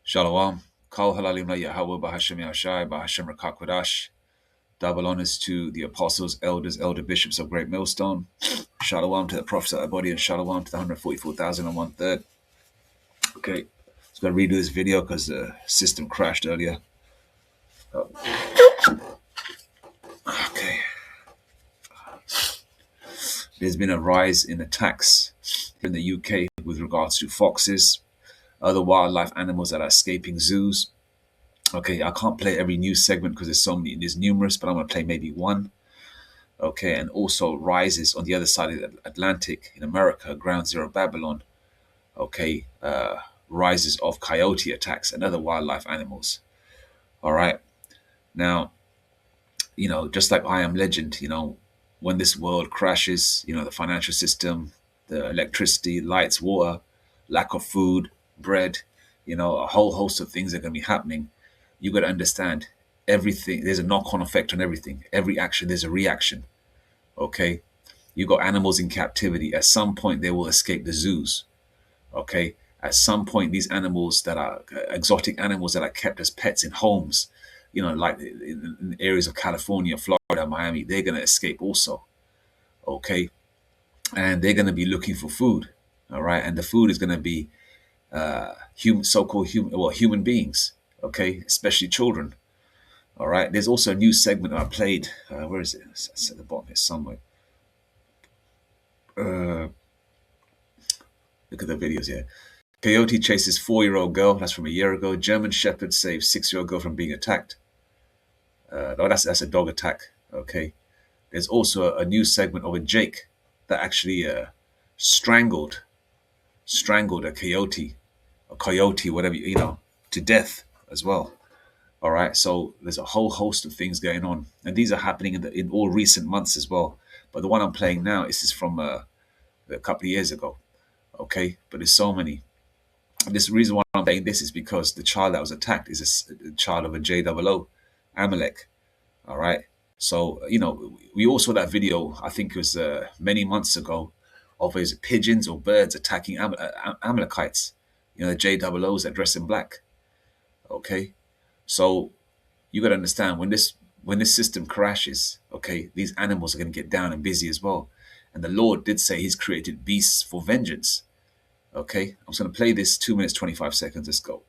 Shalom. Kol halalim la Yahweh b'Hashem Yashai b'Hashem Rakakwadash. Double honors to the apostles, elders, elder bishops of Great Millstone. Shalom to the prophets of our body, and shalom to the 144,001 third. Okay, just gonna redo this video because the system crashed earlier. Okay. There's been a rise in attacks in the UK with regards to foxes, other wildlife animals that are escaping zoos. Okay, I can't play every news segment because there's numerous, but I'm gonna play maybe one. Okay, and also rises on the other side of the Atlantic in America, Ground Zero Babylon. Okay, rises of coyote attacks and other wildlife animals. All right, now, just like I Am Legend, when this world crashes, the financial system, the electricity, lights, water, lack of food, bread, a whole host of things are going to be happening. You got to understand everything. There's a knock-on effect on everything. Every action, there's a reaction. Okay, you got animals in captivity. At some point, they will escape the zoos. Okay, at some point, these animals that are exotic animals that are kept as pets in homes, like in areas of California, Florida, Miami, they're going to escape also. Okay, and they're going to be looking for food. All right, and the food is going to be human beings. Okay, especially children. All right, there's also a new segment I played. Where is it? It's at the bottom here somewhere. Look at the videos here. Coyote chases 4-year-old girl. That's from a year ago. German Shepherd saves 6-year-old girl from being attacked. No, that's a dog attack. Okay. There's also a new segment of a Jake that actually strangled a coyote, whatever, to death as well. All right. So there's a whole host of things going on, and these are happening in all recent months as well. But the one I'm playing now, this is from a couple of years ago. Okay. But there's so many. And this reason why I'm playing this is because the child that was attacked is a child of a JOO, Amalek. All right. So, we all saw that video, I think it was many months ago, of his pigeons or birds attacking Amalekites, the JOOs that dress in black. Okay. So you got to understand when this system crashes, okay, these animals are going to get down and busy as well. And the Lord did say he's created beasts for vengeance. Okay, I'm just going to play this 2 minutes, 25 seconds. Let's go.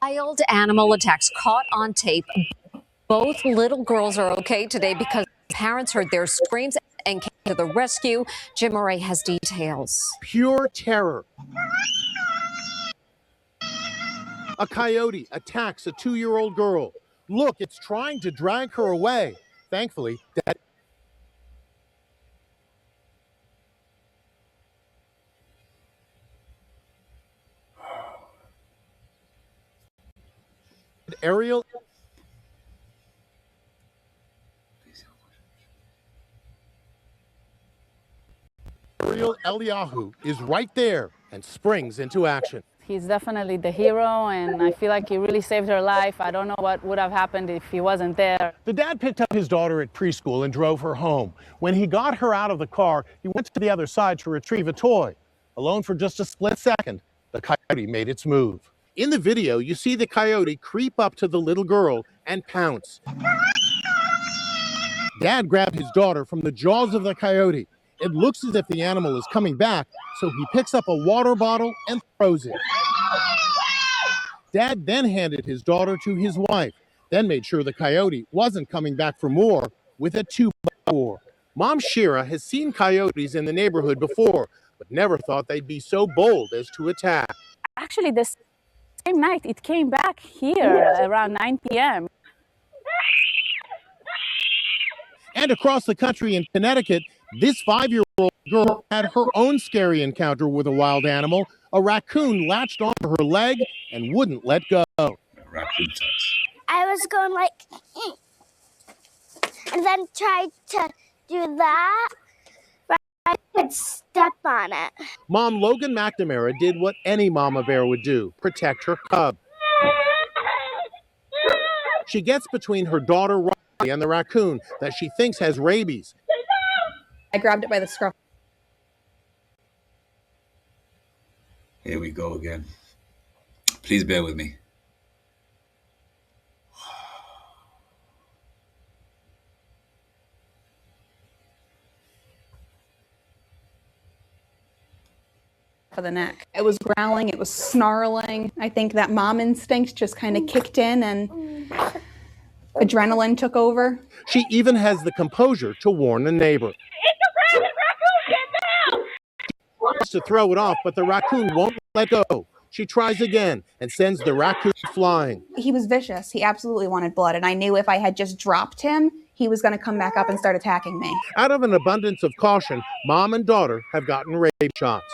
Wild animal attacks caught on tape. Both little girls are okay today because parents heard their screams and came to the rescue. Jim Murray has details. Pure terror. A coyote attacks a 2-year-old girl. Look, it's trying to drag her away. Thankfully, that Ariel Eliyahu is right there and springs into action. He's definitely the hero, and I feel like he really saved her life. I don't know what would have happened if he wasn't there. The dad picked up his daughter at preschool and drove her home. When he got her out of the car, he went to the other side to retrieve a toy. Alone for just a split second, the coyote made its move. In the video, you see the coyote creep up to the little girl and pounce. Dad grabbed his daughter from the jaws of the coyote. It looks as if the animal is coming back, so he picks up a water bottle and throws it. Dad then handed his daughter to his wife, then made sure the coyote wasn't coming back for more with a 2x4. Mom Shira has seen coyotes in the neighborhood before, but never thought they'd be so bold as to attack. Actually, this same night, it came back here around 9 p.m. And across the country in Connecticut, this 5-year-old girl had her own scary encounter with a wild animal. A raccoon latched onto her leg and wouldn't let go. I was going and then tried to do that, but I could step on it. Mom Logan McNamara did what any mama bear would do, protect her cub. She gets between her daughter Riley and the raccoon that she thinks has rabies. I grabbed it by the scruff. Here we go again. Please bear with me. For the neck. It was growling, it was snarling. I think that mom instinct just kind of kicked in and adrenaline took over. She even has the composure to warn a neighbor. She wants to throw it off, but the raccoon won't let go. She tries again and sends the raccoon flying. He was vicious. He absolutely wanted blood, and I knew if I had just dropped him, he was going to come back up and start attacking me. Out of an abundance of caution, mom and daughter have gotten rape shots.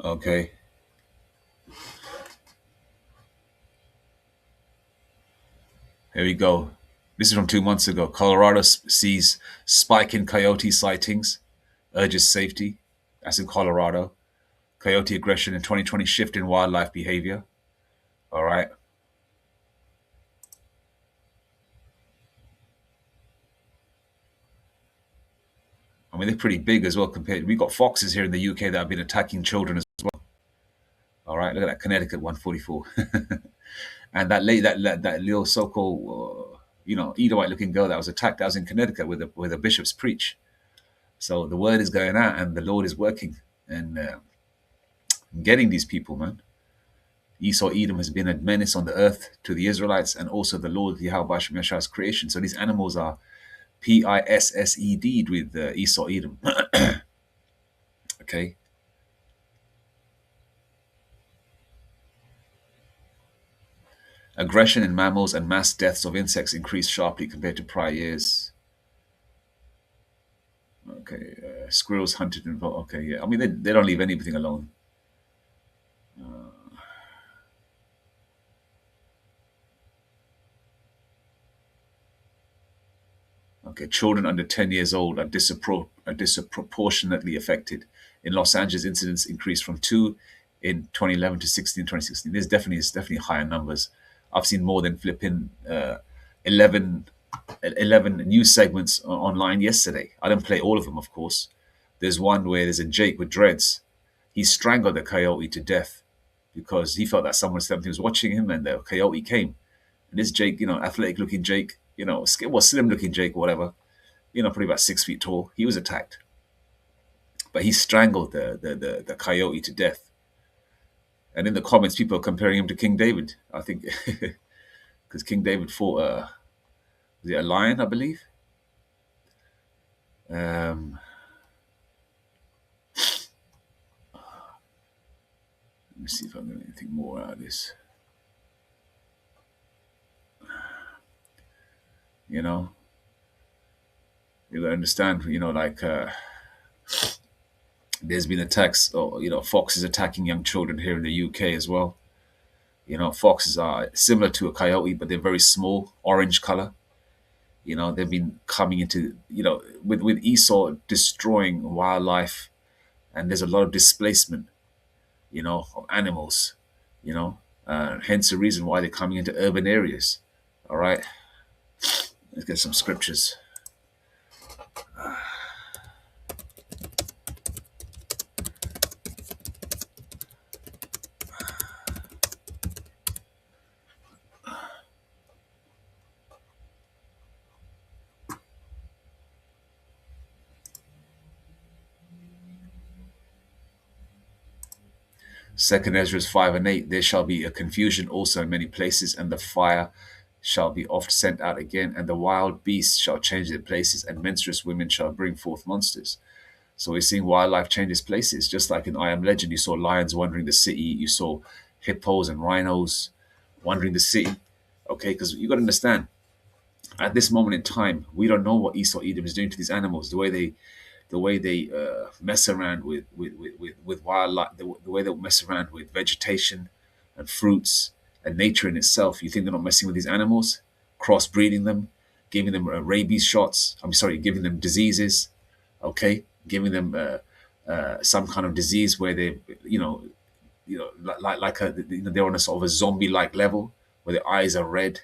Okay. Here we go. This is from 2 months ago. Colorado sees spike in coyote sightings, urges safety. That's in Colorado. Coyote aggression in 2020, shift in wildlife behavior. All right. I mean, they're pretty big as well compared. We've got foxes here in the UK that have been attacking children as well. All right, look at that, Connecticut 144. And that little so-called, Edomite-looking girl that was attacked, that was in Connecticut with a bishop's preach. So the word is going out, and the Lord is working and getting these people, man. Esau, Edom has been a menace on the earth to the Israelites, and also the Lord Yahweh Shem Yeshua's creation. So these animals are PISSED with Esau, Edom. Okay. Aggression in mammals and mass deaths of insects increased sharply compared to prior years. Okay, squirrels hunted in. Okay, yeah. I mean, they don't leave anything alone. Okay, children under 10 years old are disproportionately affected. In Los Angeles, incidents increased from 2 in 2011 to 16 in 2016. There's definitely higher numbers. I've seen more than flipping 11 news segments online yesterday. I didn't play all of them, of course. There's one where there's a Jake with dreads. He strangled the coyote to death because he felt that someone was watching him, and the coyote came. And this Jake, athletic-looking Jake, slim-looking Jake, whatever, probably about 6 feet tall. He was attacked, but he strangled the coyote to death. And in the comments, people are comparing him to King David. I think because King David fought was it a lion, I believe. Let me see if I can get anything more out of this. You gotta understand, there's been attacks, or foxes attacking young children here in the UK as well. Foxes are similar to a coyote, but they're very small, orange color. They've been coming into, with Esau destroying wildlife, and there's a lot of displacement, of animals, hence the reason why they're coming into urban areas. All right. Let's get some scriptures. Second Ezra 5 and 8. There shall be a confusion also in many places, and the fire shall be oft sent out again, and the wild beasts shall change their places, and menstruous women shall bring forth monsters. So we're seeing wildlife changes places, just like in I Am Legend. You saw lions wandering the city, you saw hippos and rhinos wandering the city. Okay, because you got to understand, at this moment in time, we don't know what Esau Edom is doing to these animals. The way they mess around with wildlife, the way they mess around with vegetation and fruits and nature in itself. You think they're not messing with these animals, crossbreeding them, giving them rabies shots? Giving them diseases, okay? Giving them some kind of disease where they, they're on a sort of a zombie-like level where their eyes are red,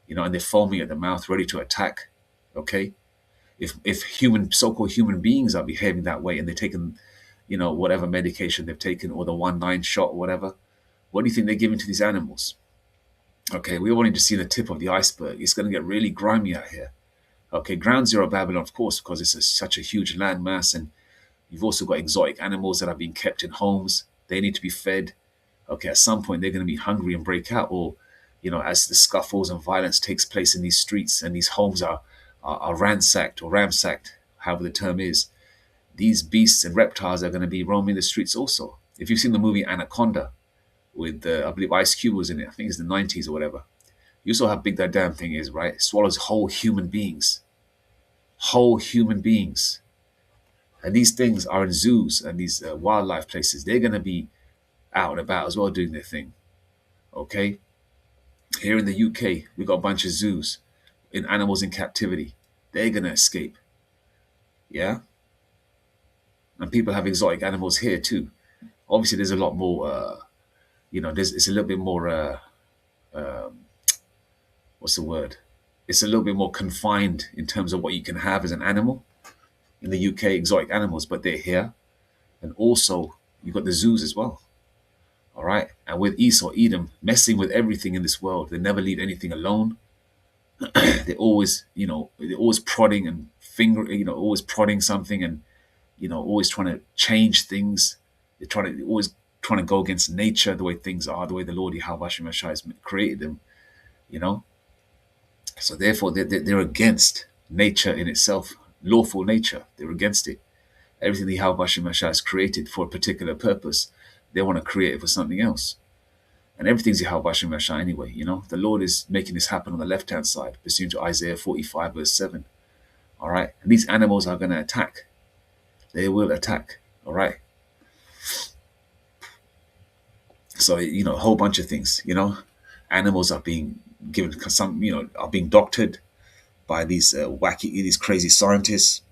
and they're foaming at the mouth, ready to attack. Okay, if so-called human beings are behaving that way and they're taking, whatever medication they've taken or the 1-9 shot or whatever, what do you think they're giving to these animals? Okay, we're wanting to see the tip of the iceberg. It's going to get really grimy out here. Okay, ground zero Babylon, of course, because it's such a huge landmass, and you've also got exotic animals that are being kept in homes. They need to be fed. Okay, at some point they're going to be hungry and break out, or as the scuffles and violence takes place in these streets and these homes are ransacked or ramsacked, however the term is, these beasts and reptiles are going to be roaming the streets also. If you've seen the movie Anaconda with, I believe Ice Cube was in it, I think it's the 90s or whatever, you saw how big that damn thing is, right? It swallows whole human beings. Whole human beings. And these things are in zoos and these wildlife places. They're going to be out and about as well doing their thing. Okay? Here in the UK, we've got a bunch of zoos in animals in captivity. They're going to escape. Yeah? And people have exotic animals here too. Obviously, there's a lot more, it's a little bit more, what's the word? It's a little bit more confined in terms of what you can have as an animal. In the UK, exotic animals, but they're here. And also, you've got the zoos as well. All right? And with Esau, Edom, messing with everything in this world, they never leave anything alone. They're always, they're always prodding and always prodding something and, always trying to change things. They're always trying to go against nature, the way things are, the way the Lord Yahweh Shai has created them, So therefore, they're against nature in itself, lawful nature. They're against it. Everything the Yahweh Shai has created for a particular purpose, they want to create it for something else. And everything's Yahweh Shai anyway, The Lord is making this happen on the left-hand side, pursuant to Isaiah 45, verse 7. All right? And these animals are going to attack. They will attack. All right? So, a whole bunch of things, Animals are being given some, are being doctored by these these crazy scientists,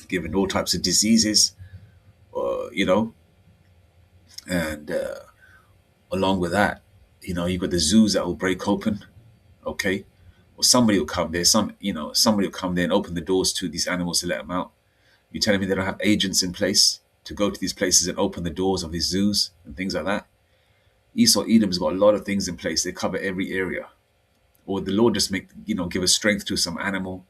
given all types of diseases, and along with that, you've got the zoos that will break open, okay? Or somebody will come there, somebody will come there and open the doors to these animals to let them out. You're telling me they don't have agents in place to go to these places and open the doors of these zoos and things like that? Esau, Edom's got a lot of things in place. They cover every area. Or the Lord just give a strength to some animal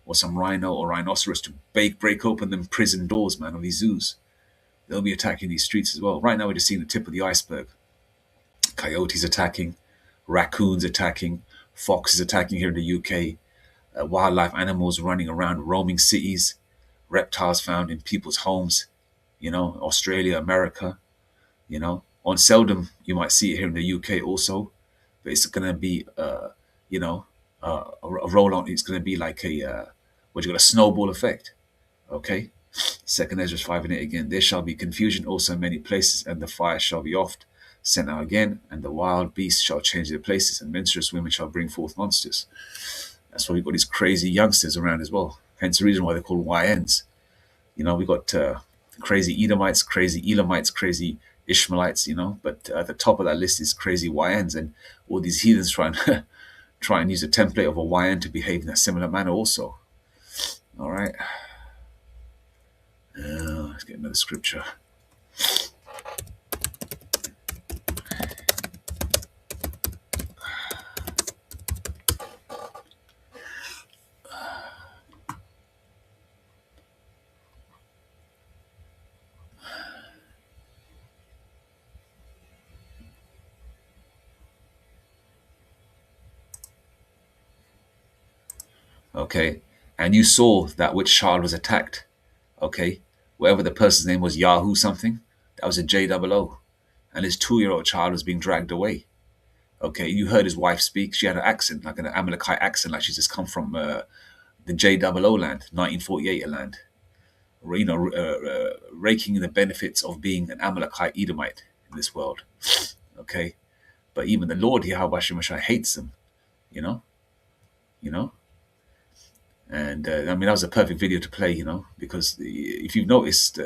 or some rhino or rhinoceros to break open them prison doors, man, of these zoos. They'll be attacking these streets as well. Right now, we're just seeing the tip of the iceberg. Coyotes attacking, raccoons attacking, foxes attacking here in the UK, wildlife animals running around, roaming cities, reptiles found in people's homes, Australia, America, On seldom, you might see it here in the UK also, but it's going to be, a roll on. It's going to be like a snowball effect. Okay. 2nd Ezra 5 and 8 again. There shall be confusion also in many places, and the fire shall be oft sent out again, and the wild beasts shall change their places, and menstruous women shall bring forth monsters. That's why we've got these crazy youngsters around as well. Hence the reason why they're called YNs. We've got crazy Edomites, crazy Elamites, crazy Ishmaelites, but at the top of that list is crazy YNs, and all these heathens try and use a template of a YN to behave in a similar manner also. All right. Let's get another scripture. Okay. And you saw that which child was attacked. Okay. Whatever the person's name was, Yahoo something, that was a JOO. And his 2-year-old child was being dragged away. Okay. You heard his wife speak. She had an accent, like an Amalekite accent, like she's just come from the JOO land, 1948 land. Raking in the benefits of being an Amalekite Edomite in this world. Okay. But even the Lord, Yahweh Shai, hates them, And that was a perfect video to play, because if you've noticed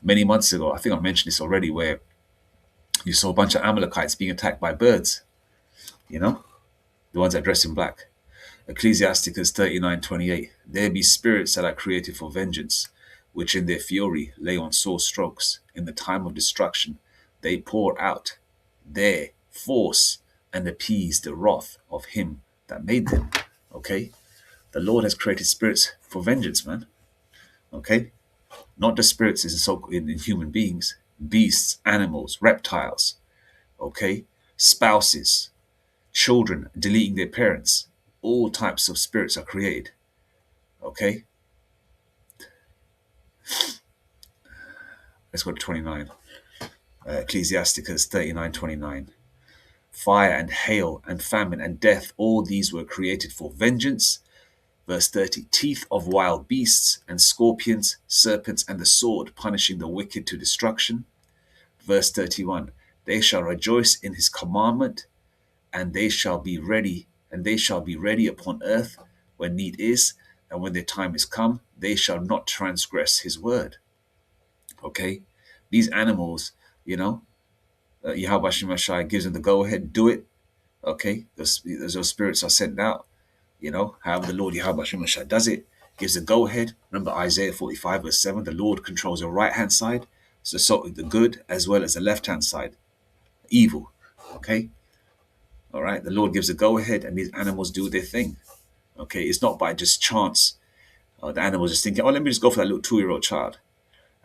many months ago, I think I mentioned this already, where You saw a bunch of Amalekites being attacked by birds, you know, the ones that dress in black. Ecclesiasticus 39:28. There be spirits that are created for vengeance, which in their fury lay on sore strokes. In the time of destruction, they pour out their force and appease the wrath of him that made them. Okay? The Lord has created spirits for vengeance, man. Okay? Not just spirits in human beings, beasts, animals, reptiles, okay? Spouses, children deleting their parents. All types of spirits are created. Okay? Let's go to 29. Ecclesiasticus 39:29. Fire and hail and famine and death, all these were created for vengeance. Verse 30. Teeth of wild beasts and scorpions, serpents, and the sword, punishing the wicked to destruction. Verse 31. They shall rejoice in his commandment, and they shall be ready upon earth when need is, and when their time is come, they shall not transgress his word. Okay? These animals, you know, Yahweh Shemashai gives them the go-ahead, do it. Okay? Those spirits are sent out. You know, however the Lord Yahweh Shemashai does it, gives the go-ahead. Remember Isaiah 45 verse 7, the Lord controls the right-hand side, so the good as well as the left-hand side, evil. Okay? All right? The Lord gives the go-ahead, and these animals do their thing. Okay? It's not by just chance. The animals just thinking, oh, let me just go for that little 2-year-old child.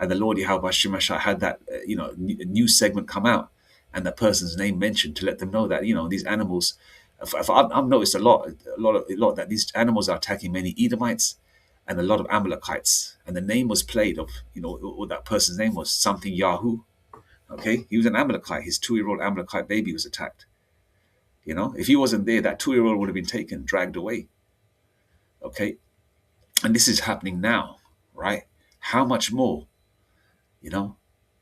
And the Lord Yahweh Shemashai had that, a new segment come out, and the person's name mentioned to let them know that, these animals. I've noticed a lot that these animals are attacking many Edomites and a lot of Amalekites, and the name was played of, what that person's name was, something Yahoo. Okay, he was an Amalekite. His 2-year-old Amalekite baby was attacked. If he wasn't there, that 2-year-old would have been taken, dragged away. Okay, and this is happening now, right? How much more,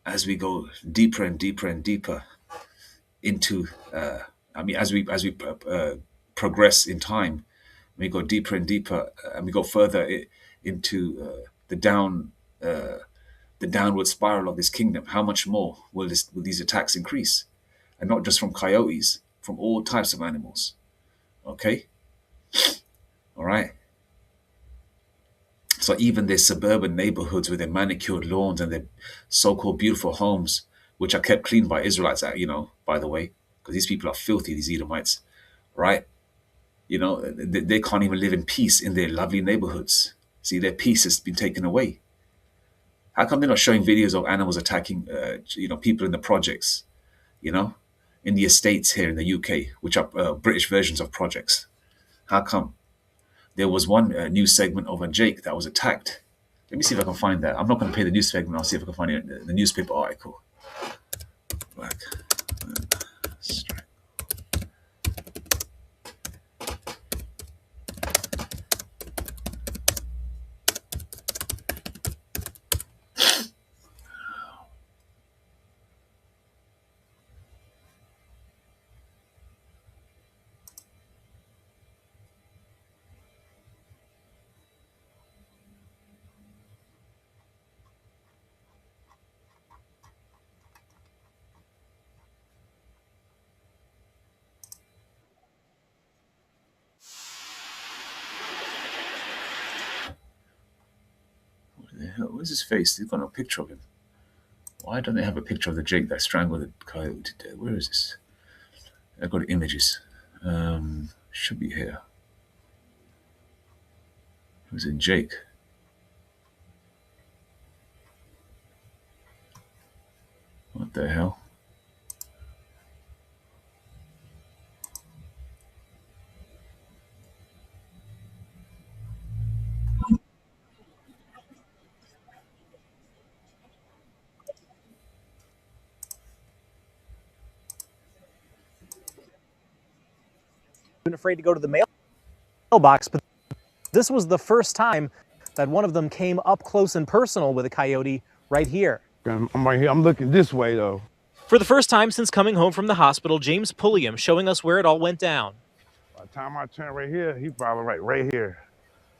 as we go deeper and deeper and deeper into. As we progress in time, we go deeper and deeper, and we go further into the downward spiral of this kingdom. How much more will these attacks increase? And not just from coyotes, from all types of animals. Okay? All right? So even their suburban neighborhoods with their manicured lawns and their so-called beautiful homes, which are kept clean by Israelites, by the way, because these people are filthy, these Edomites, right? They can't even live in peace in their lovely neighborhoods. See, their peace has been taken away. How come they're not showing videos of animals attacking, people in the projects, in the estates here in the UK, which are British versions of projects? How come? There was one news segment of a Jake that was attacked. Let me see if I can find that. I'm not going to play the news segment. I'll see if I can find it in the newspaper article. Black. Where's his face? They've got no picture of him. Why don't they have a picture of the Jake that strangled the coyote to death? Where is this? I've got images. Should be here. Who's in Jake? What the hell? Been afraid to go to the mailbox, but this was the first time that one of them came up close and personal with a coyote right here. I'm right here. I'm looking this way, though. For the first time since coming home from the hospital, James Pulliam showing us where it all went down. By the time I turn right here, he probably right here,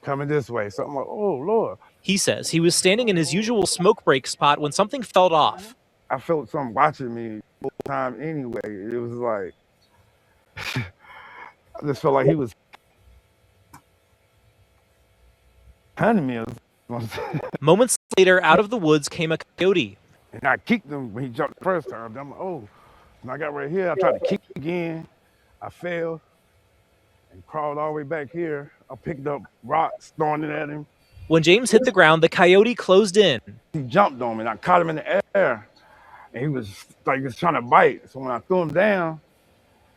coming this way. So I'm like, oh, Lord. He says he was standing in his usual smoke break spot when something felt off. I felt something watching me. time anyway. It was like I just felt like he was hunting me. Moments later, out of the woods came a coyote. And I kicked him when he jumped the first time. I'm like, oh. And I got right here. I tried to kick again. I fell and crawled all the way back here. I picked up rocks, throwing it at him. When James hit the ground, the coyote closed in. He jumped on me, and I caught him in the air. And he was like, he was trying to bite. So when I threw him down,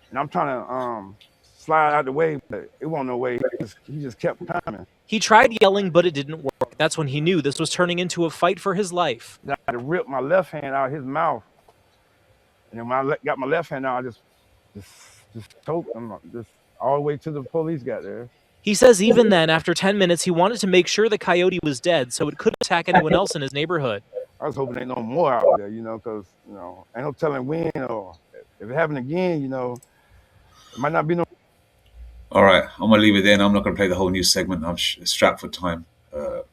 and I'm trying to slide out the way, but it wasn't no way. He just kept coming. He tried yelling, but it didn't work. That's when he knew this was turning into a fight for his life. I had to rip my left hand out of his mouth. And then when I got my left hand out, I just choked him, just all the way to the police got there. He says even then, after 10 minutes, he wanted to make sure the coyote was dead so it couldn't attack anyone else in his neighborhood. I was hoping ain't no more out there, because, ain't no telling when, or if it happened again, it might not be no. All right, I'm going to leave it there, and I'm not going to play the whole news segment. I'm strapped for time. Got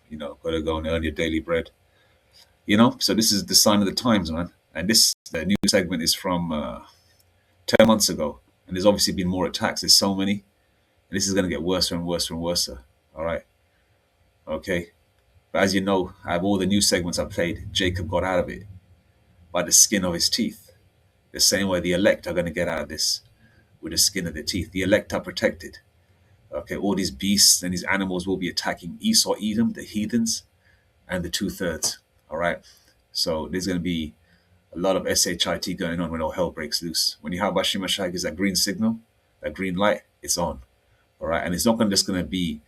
to go and earn your daily bread. So this is the sign of the times, man. And the new segment is from 10 months ago. And there's obviously been more attacks. There's so many. And this is going to get worse and worse and worse. All right. Okay. But as you know, out of all the new segments I played, Jacob got out of it by the skin of his teeth. The same way the elect are going to get out of this with the skin of their teeth. The elect are protected. Okay. All these beasts and these animals will be attacking Esau, Edom, the heathens, and the 2/3. All right. So there's going to be a lot of SHIT going on when all hell breaks loose. When Yahweh Hashem Mashiach gives that green signal, that green light, it's on. All right. And it's not just going to be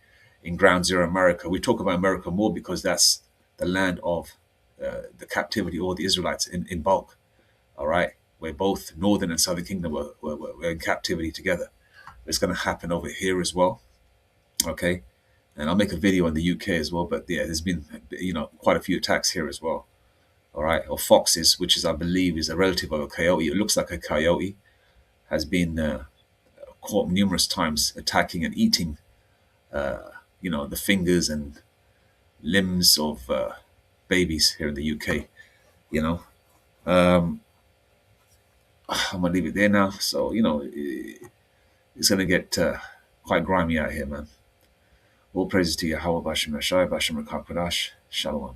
in Ground Zero America. We talk about America more because that's the land of the captivity, or the Israelites in bulk. All right. Where both Northern and Southern Kingdom were in captivity together. It's going to happen over here as well. Okay. And I'll make a video on the UK as well. But yeah, there's been, quite a few attacks here as well. All right. Or foxes, which I believe is a relative of a coyote. It looks like a coyote has been caught numerous times attacking and eating, the fingers and limbs of babies here in the UK. I'm going to leave it there now. So, it's going to get quite grimy out here, man. All praises to Yahweh, Bashem Rashai, Bashem Rakak Kodash. Shalom.